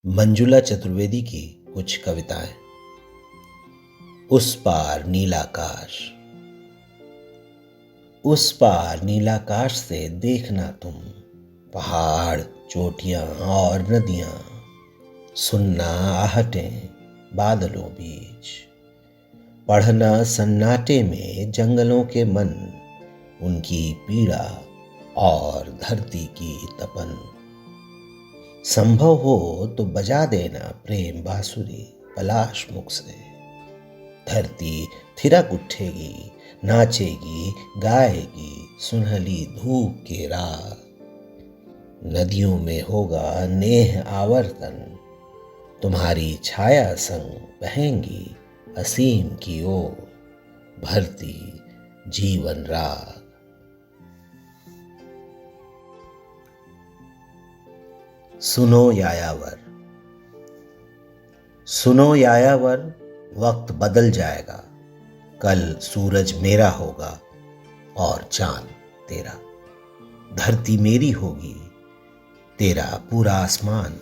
मंजुला चतुर्वेदी की कुछ कविताएं। उस पार नीलाकाश। उस पार नीलाकाश से देखना तुम पहाड़, चोटियां और नदियां, सुनना आहटें बादलों बीच, पढ़ना सन्नाटे में जंगलों के मन, उनकी पीड़ा और धरती की तपन। संभव हो तो बजा देना प्रेम बांसुरी पलाश मुख से। धरती थिरक उठेगी, नाचेगी, गाएगी सुनहली धूप के राग। नदियों में होगा नेह आवर्तन, तुम्हारी छाया संग बहेंगी असीम की ओर, भरती जीवन राग। सुनो यायावर। सुनो यायावर, वक्त बदल जाएगा। कल सूरज मेरा होगा और चांद तेरा। धरती मेरी होगी, तेरा पूरा आसमान।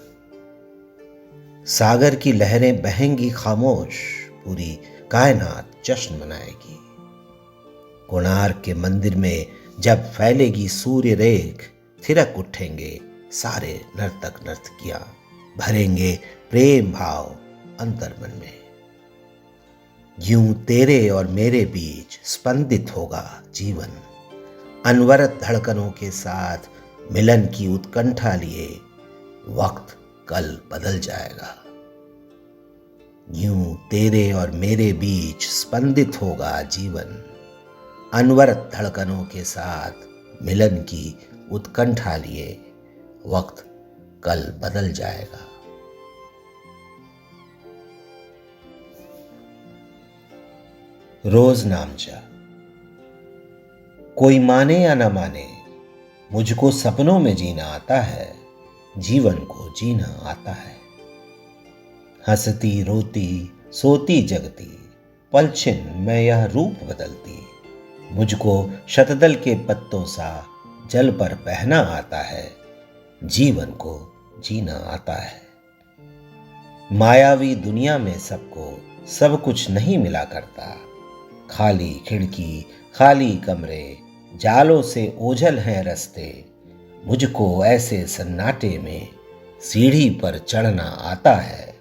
सागर की लहरें बहेंगी खामोश, पूरी कायनात जश्न मनाएगी। कोणार्क के मंदिर में जब फैलेगी सूर्य रेख, थिरक उठेंगे सारे नर्तक नर्तकियां, भरेंगे प्रेम भाव अंतर्मन में। यूं तेरे और मेरे बीच स्पंदित होगा जीवन, अनवरत धड़कनों के साथ मिलन की उत्कंठा लिए। वक्त कल बदल जाएगा। यूं तेरे और मेरे बीच स्पंदित होगा जीवन, अनवरत धड़कनों के साथ मिलन की उत्कंठा लिए। वक्त कल बदल जाएगा। रोज नामचा। कोई माने या ना माने, मुझको सपनों में जीना आता है, जीवन को जीना आता है। हंसती रोती सोती जगती, पलछिन मैं यह रूप बदलती। मुझको शतदल के पत्तों सा जल पर बहना आता है, जीवन को जीना आता है। मायावी दुनिया में सबको सब कुछ नहीं मिला करता। खाली खिड़की, खाली कमरे, जालों से ओझल हैं रास्ते। मुझको ऐसे सन्नाटे में सीढ़ी पर चढ़ना आता है,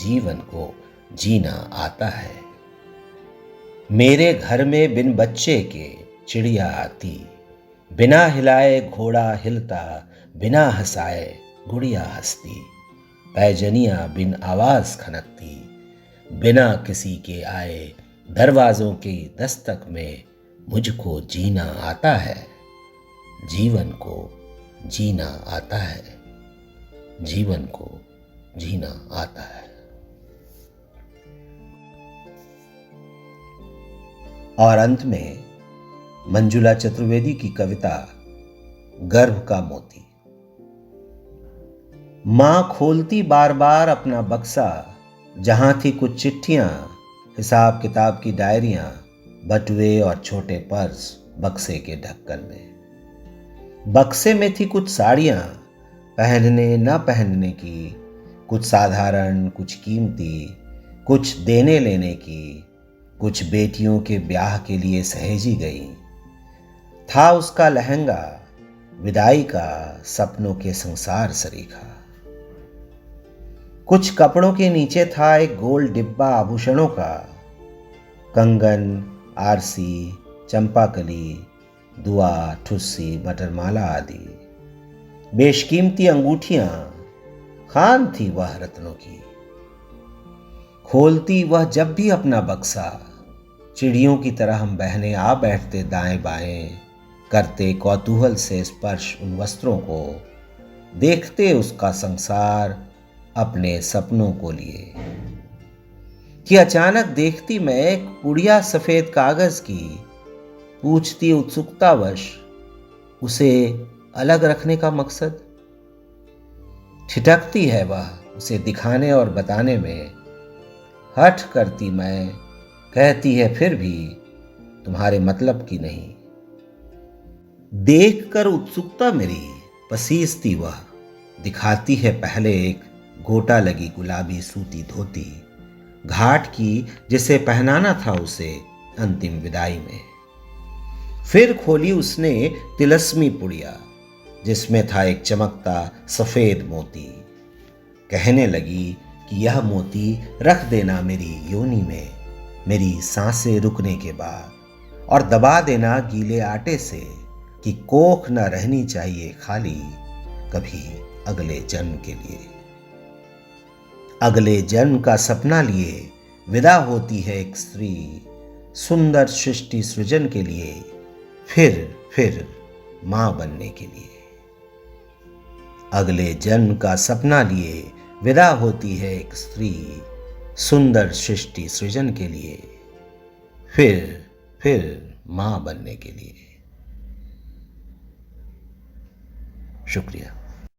जीवन को जीना आता है। मेरे घर में बिन बच्चे के चिड़िया आती, बिना हिलाए घोड़ा हिलता, बिना हंसाए गुड़िया हंसती। पैजनियां बिन आवाज खनकती, बिना किसी के आए दरवाजों की दस्तक में। मुझको जीना आता है, जीवन को जीना आता है, जीवन को जीना आता है। और अंत में मंजुला चतुर्वेदी की कविता गर्भ का मोती। मां खोलती बार बार अपना बक्सा, जहां थी कुछ चिट्ठियां, हिसाब किताब की डायरियां, बटुए और छोटे पर्स बक्से के ढक्कन में। बक्से में थी कुछ साड़ियां, पहनने न पहनने की, कुछ साधारण कुछ कीमती, कुछ देने लेने की, कुछ बेटियों के ब्याह के लिए सहेजी गई। था उसका लहंगा विदाई का, सपनों के संसार सरीखा। कुछ कपड़ों के नीचे था एक गोल डिब्बा आभूषणों का, कंगन, आरसी, चंपाकली, दुआ, ठुस्सी, मटरमाला आदि। बेशकीमती अंगूठियां, खान थी वह रत्नों की। खोलती वह जब भी अपना बक्सा, चिड़ियों की तरह हम बहने आ बैठते दाएं बाएं, करते कौतूहल से स्पर्श उन वस्त्रों को, देखते उसका संसार अपने सपनों को लिए। कि अचानक देखती मैं एक पुड़िया सफेद कागज की, पूछती उत्सुकतावश उसे अलग रखने का मकसद। ठिठकती है वह उसे दिखाने और बताने में, हठ करती मैं, कहती है फिर भी तुम्हारे मतलब की नहीं। देखकर उत्सुकता मेरी पसीजती वह, दिखाती है पहले एक गोटा लगी गुलाबी सूती धोती, घाट की जिसे पहनाना था उसे अंतिम विदाई में। फिर खोली उसने तिलस्मी पुड़िया, जिसमें था एक चमकता सफेद मोती। कहने लगी कि यह मोती रख देना मेरी योनि में, मेरी सांसें रुकने के बाद, और दबा देना गीले आटे से कि कोख न रहनी चाहिए खाली कभी अगले जन्म के लिए। अगले जन्म का सपना लिए विदा होती है एक स्त्री, सुंदर सृष्टि सृजन के लिए, फिर मां बनने के लिए। अगले जन्म का सपना लिए विदा होती है एक स्त्री, सुंदर सृष्टि सृजन के लिए, फिर मां बनने के लिए। शुक्रिया।